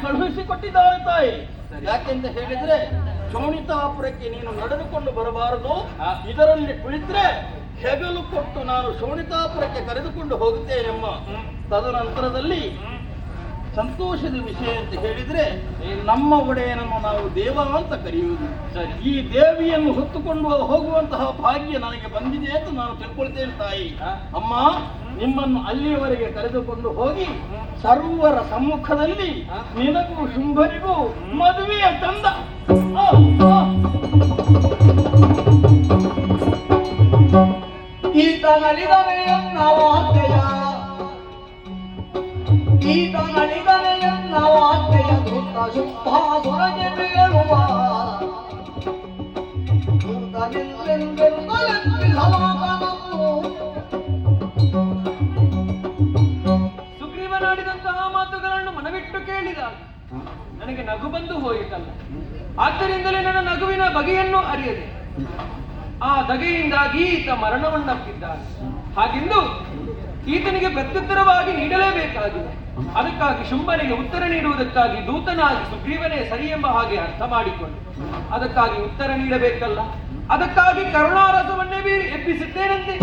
ಕಳುಹಿಸಿಕೊಟ್ಟಿದ್ದಾರೆ ತಾಯಿ. ಯಾಕೆಂತ ಹೇಳಿದ್ರೆ ಶೋಣಿತಾಪುರಕ್ಕೆ ನೀನು ನಡೆದುಕೊಂಡು ಬರಬಾರದು, ಇದರಲ್ಲಿ ಕುಳಿತ್ರೆ ಹೆಗಲು ಕೊಟ್ಟು ನಾನು ಶೋಣಿತಾಪುರಕ್ಕೆ ಕರೆದುಕೊಂಡು ಹೋಗುತ್ತೇನೆಮ್ಮ. ತದನಂತರದಲ್ಲಿ ಸಂತೋಷದ ವಿಷಯ ಅಂತ ಹೇಳಿದ್ರೆ ನಮ್ಮ ಒಡೆಯನನ್ನು ನಾವು ದೇವ ಅಂತ ಕರೆಯುವುದು. ಈ ದೇವಿಯನ್ನು ಹೊತ್ತುಕೊಂಡು ಹೋಗುವಂತಹ ಭಾಗ್ಯ ನನಗೆ ಬಂದಿದೆ ಅಂತ ನಾನು ತಿಳ್ಕೊಳ್ತೇನೆ ತಾಯಿ. ಅಮ್ಮ, ನಿಮ್ಮನ್ನು ಅಲ್ಲಿಯವರೆಗೆ ಕರೆದುಕೊಂಡು ಹೋಗಿ ಸರ್ವರ ಸಮ್ಮುಖದಲ್ಲಿ ನಿನಗೂ ಶುಂಭರಿಗೂ ಮದುವೆಯ ತಂದ ಶುಭಾಸುರಗೆ ಬೀಳುವ ಸುಗ್ರೀವನಾಡಿದಂತಹ ಮಾತುಗಳನ್ನು ಮನವಿಟ್ಟು ಕೇಳಿದಾಗ ನನಗೆ ನಗು ಬಂದು ಹೋಯಿತಲ್ಲ. ಆದ್ದರಿಂದಲೇ ನನ್ನ ನಗುವಿನ ಬಗೆಯನ್ನು ಅರಿಯದೆ ಆ ದಗೆಯಿಂದಾಗಿ ಈತ ಮರಣವನ್ನಪ್ಪಿದ್ದಾನೆ. ಹಾಗೆಂದು ಈತನಿಗೆ ಪ್ರತ್ಯುತ್ತರವಾಗಿ ನೀಡಲೇಬೇಕಾಗಿದೆ. ಅದಕ್ಕಾಗಿ ಶುಂಭನಿಗೆ ಉತ್ತರ ನೀಡುವುದಕ್ಕಾಗಿ ದೂತನಾಗಿ ಸುಗ್ರೀವನೇ ಸರಿ ಎಂಬ ಹಾಗೆ ಅರ್ಥ ಮಾಡಿಕೊಂಡು ಅದಕ್ಕಾಗಿ ಉತ್ತರ ನೀಡಬೇಕಲ್ಲ. ಅದಕ್ಕಾಗಿ ಕರುಣಾರಸವನ್ನೇ ಎಬ್ಬಿಸುತ್ತೇನಂತೆ.